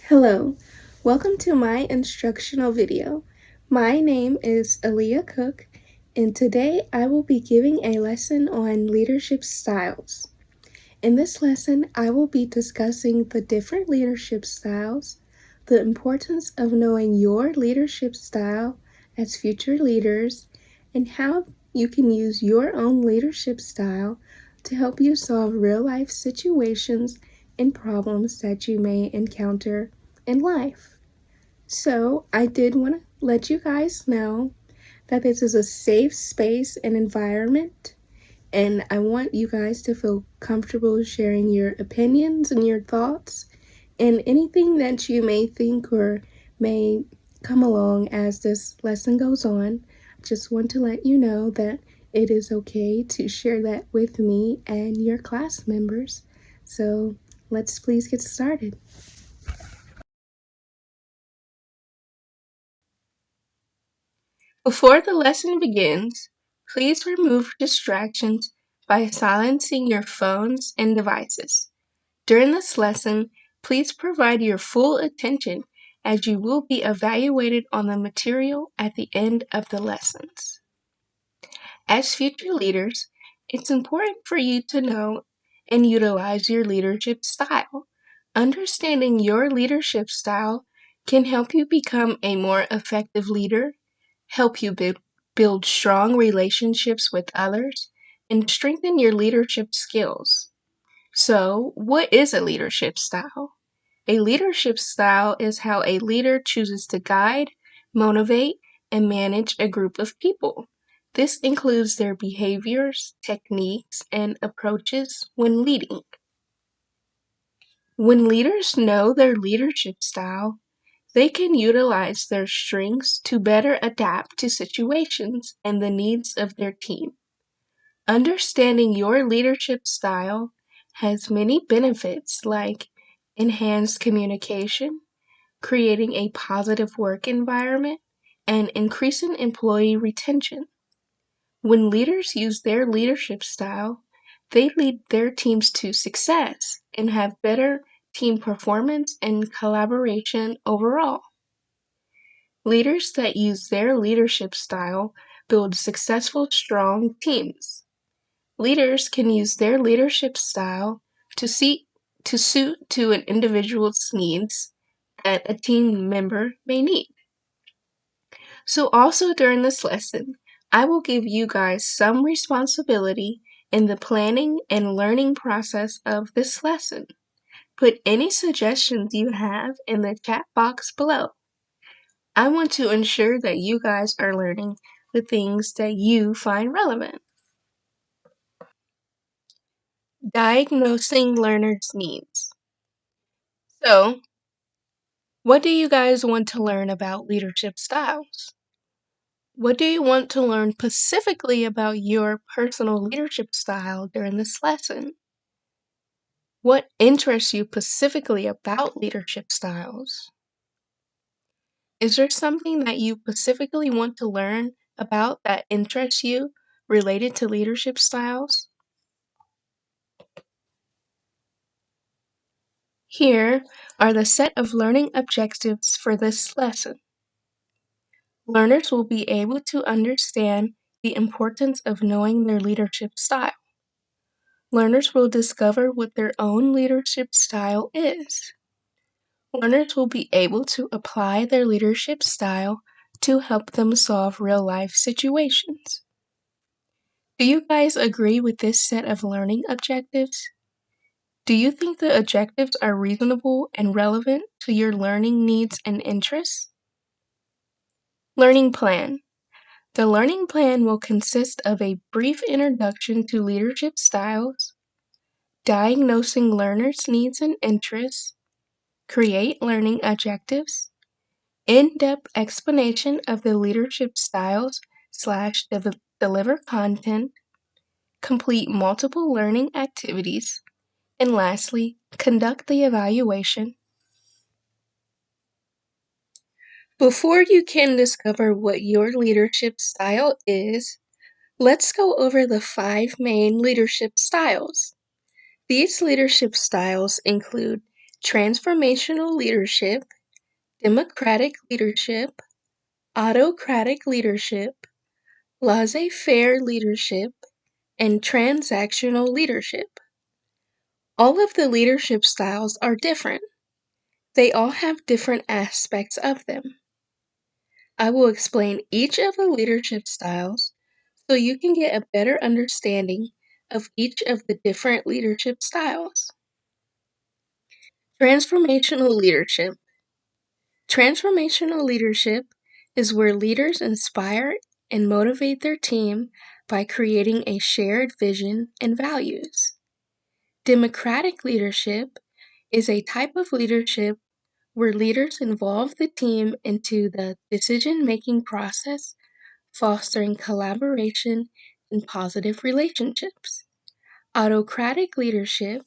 Hello, welcome to my instructional video. My name is Aaliyah Cook, and today I will be giving a lesson on leadership styles. In this lesson, I will be discussing the different leadership styles, the importance of knowing your leadership style as future leaders, and how you can use your own leadership style to help you solve real-life situations and problems that you may encounter in life. So I did want to let you guys know that this is a safe space and environment, and I want you guys to feel comfortable sharing your opinions and your thoughts and anything that you may think or may come along as this lesson goes on. I just want to let you know that it is okay to share that with me and your class members. So let's please get started. Before the lesson begins, please remove distractions by silencing your phones and devices. During this lesson, please provide your full attention as you will be evaluated on the material at the end of the lessons. As future leaders, it's important for you to know and utilize your leadership style. Understanding your leadership style can help you become a more effective leader, help you build strong relationships with others, and strengthen your leadership skills. So, what is a leadership style? A leadership style is how a leader chooses to guide, motivate, and manage a group of people. This includes their behaviors, techniques, and approaches when leading. When leaders know their leadership style, they can utilize their strengths to better adapt to situations and the needs of their team. Understanding your leadership style has many benefits like enhanced communication, creating a positive work environment, and increasing employee retention. When leaders use their leadership style, they lead their teams to success and have better team performance and collaboration overall. Leaders that use their leadership style build successful, strong teams. Leaders can use their leadership style to suit to an individual's needs that a team member may need. So also during this lesson, I will give you guys some responsibility in the planning and learning process of this lesson. Put any suggestions you have in the chat box below. I want to ensure that you guys are learning the things that you find relevant. Diagnosing learners' needs. So, what do you guys want to learn about leadership styles? What do you want to learn specifically about your personal leadership style during this lesson? What interests you specifically about leadership styles? Is there something that you specifically want to learn about that interests you related to leadership styles? Here are the set of learning objectives for this lesson. Learners will be able to understand the importance of knowing their leadership style. Learners will discover what their own leadership style is. Learners will be able to apply their leadership style to help them solve real-life situations. Do you guys agree with this set of learning objectives? Do you think the objectives are reasonable and relevant to your learning needs and interests? Learning plan. The learning plan will consist of a brief introduction to leadership styles, diagnosing learners' needs and interests, create learning objectives, in-depth explanation of the leadership styles / deliver content, complete multiple learning activities, and lastly, conduct the evaluation. Before you can discover what your leadership style is, let's go over the 5 main leadership styles. These leadership styles include transformational leadership, democratic leadership, autocratic leadership, laissez-faire leadership, and transactional leadership. All of the leadership styles are different. They all have different aspects of them. I will explain each of the leadership styles so you can get a better understanding of each of the different leadership styles. Transformational leadership. Transformational leadership is where leaders inspire and motivate their team by creating a shared vision and values. Democratic leadership is a type of leadership where leaders involve the team into the decision-making process, fostering collaboration and positive relationships. Autocratic leadership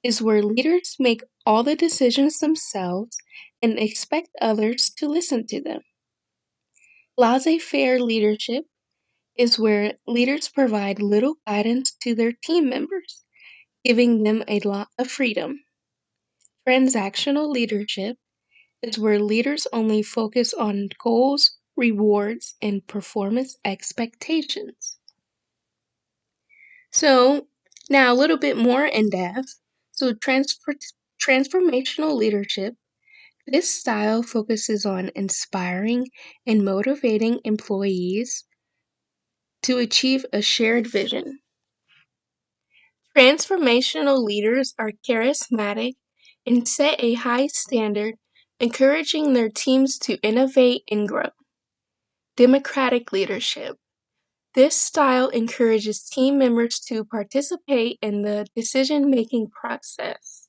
is where leaders make all the decisions themselves and expect others to listen to them. Laissez-faire leadership is where leaders provide little guidance to their team members, giving them a lot of freedom. Transactional leadership is where leaders only focus on goals, rewards, and performance expectations. So, now a little bit more in depth. So, transformational leadership. This style focuses on inspiring and motivating employees to achieve a shared vision. Transformational leaders are charismatic and set a high standard, encouraging their teams to innovate and grow. Democratic leadership. This style encourages team members to participate in the decision-making process.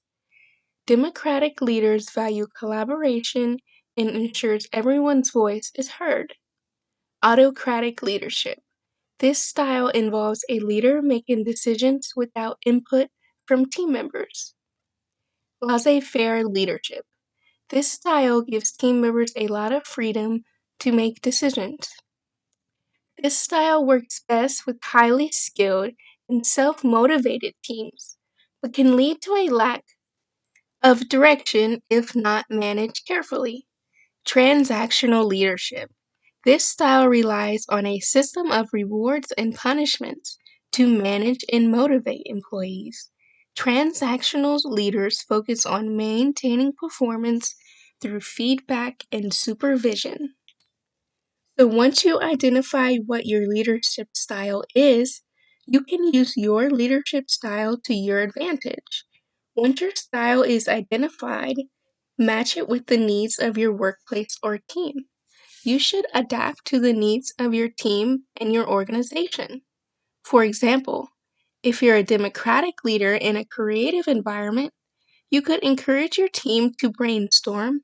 Democratic leaders value collaboration and ensures everyone's voice is heard. Autocratic leadership. This style involves a leader making decisions without input from team members. Laissez-faire leadership. This style gives team members a lot of freedom to make decisions. This style works best with highly skilled and self-motivated teams, but can lead to a lack of direction if not managed carefully. Transactional leadership. This style relies on a system of rewards and punishments to manage and motivate employees. Transactional leaders focus on maintaining performance through feedback and supervision. So once you identify what your leadership style is, you can use your leadership style to your advantage. Once your style is identified, match it with the needs of your workplace or team. You should adapt to the needs of your team and your organization. For example, if you're a democratic leader in a creative environment, you could encourage your team to brainstorm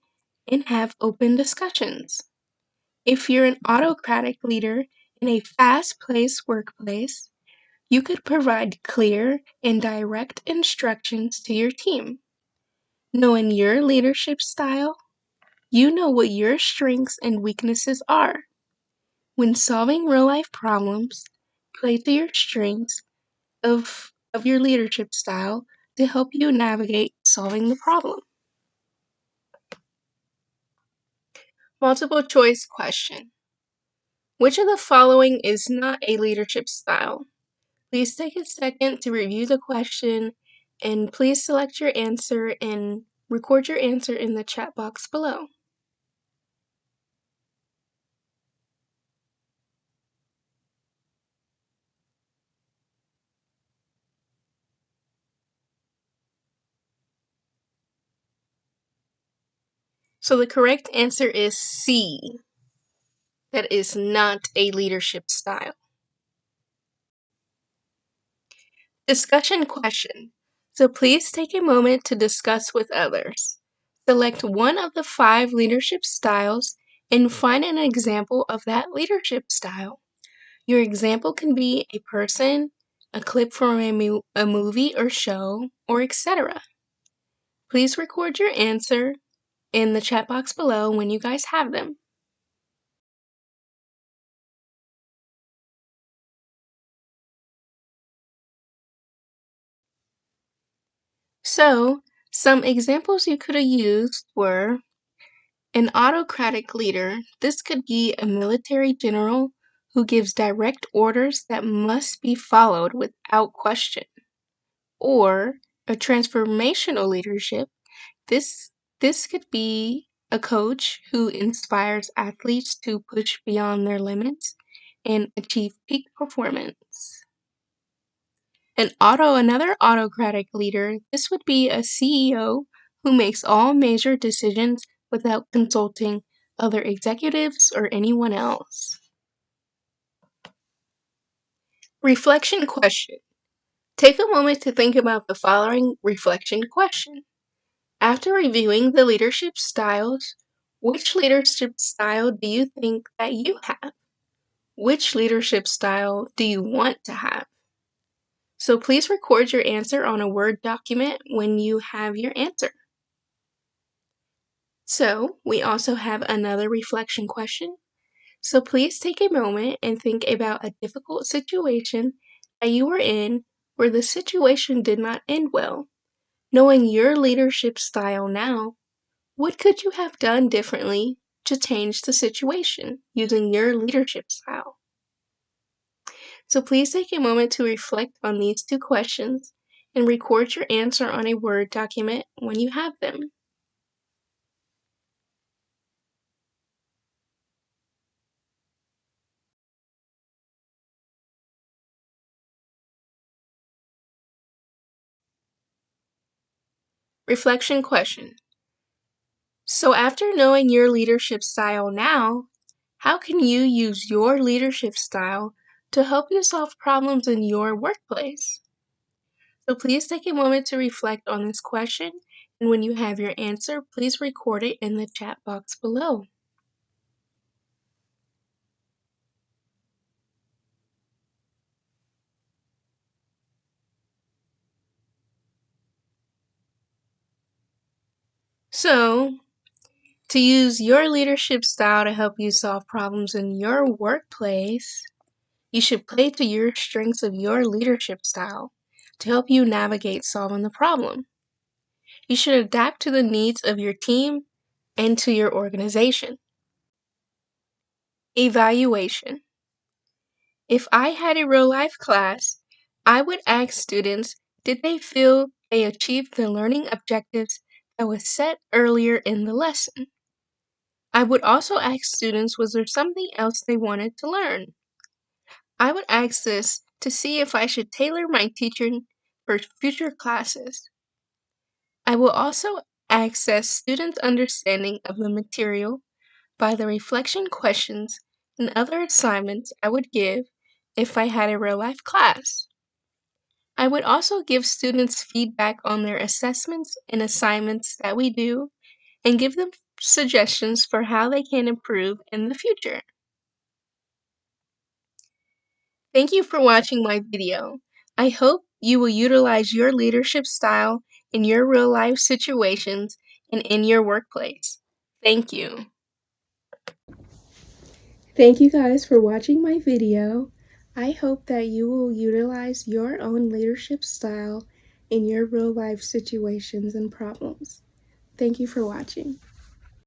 and have open discussions. If you're an autocratic leader in a fast-paced workplace, you could provide clear and direct instructions to your team. Knowing your leadership style, you know what your strengths and weaknesses are. When solving real-life problems, play to your strengths of your leadership style to help you navigate solving the problem. Multiple choice question. Which of the following is not a leadership style? Please take a second to review the question and please select your answer and record your answer in the chat box below. So the correct answer is C. That is not a leadership style. Discussion question. So please take a moment to discuss with others. Select one of the 5 leadership styles and find an example of that leadership style. Your example can be a person, a clip from a movie or show, or etc. Please record your answer in the chat box below when you guys have them. So, Some examples you could have used were an autocratic leader. This could be a military general who gives direct orders that must be followed without question. Or a transformational leadership. This could be a coach who inspires athletes to push beyond their limits and achieve peak performance. Another autocratic leader, this would be a CEO who makes all major decisions without consulting other executives or anyone else. Reflection question. Take a moment to think about the following reflection question. After reviewing the leadership styles, which leadership style do you think that you have? Which leadership style do you want to have? So please record your answer on a Word document when you have your answer. So we also have another reflection question. So please take a moment and think about a difficult situation that you were in where the situation did not end well. Knowing your leadership style now, what could you have done differently to change the situation using your leadership style? So please take a moment to reflect on these two questions and record your answer on a Word document when you have them. Reflection question. So after knowing your leadership style now, how can you use your leadership style to help you solve problems in your workplace? So please take a moment to reflect on this question, and when you have your answer, please record it in the chat box below. So, to use your leadership style to help you solve problems in your workplace, you should play to your strengths of your leadership style to help you navigate solving the problem. You should adapt to the needs of your team and to your organization. Evaluation. If I had a real-life class, I would ask students, did they feel they achieved the learning objectives that was set earlier in the lesson? I would also ask students, was there something else they wanted to learn? I would ask this to see if I should tailor my teaching for future classes. I will also access students' understanding of the material by the reflection questions and other assignments I would give if I had a real-life class. I would also give students feedback on their assessments and assignments that we do and give them suggestions for how they can improve in the future. Thank you for watching my video. I hope you will utilize your leadership style in your real-life situations and in your workplace. Thank you. Thank you guys for watching my video. I hope that you will utilize your own leadership style in your real-life situations and problems. Thank you for watching.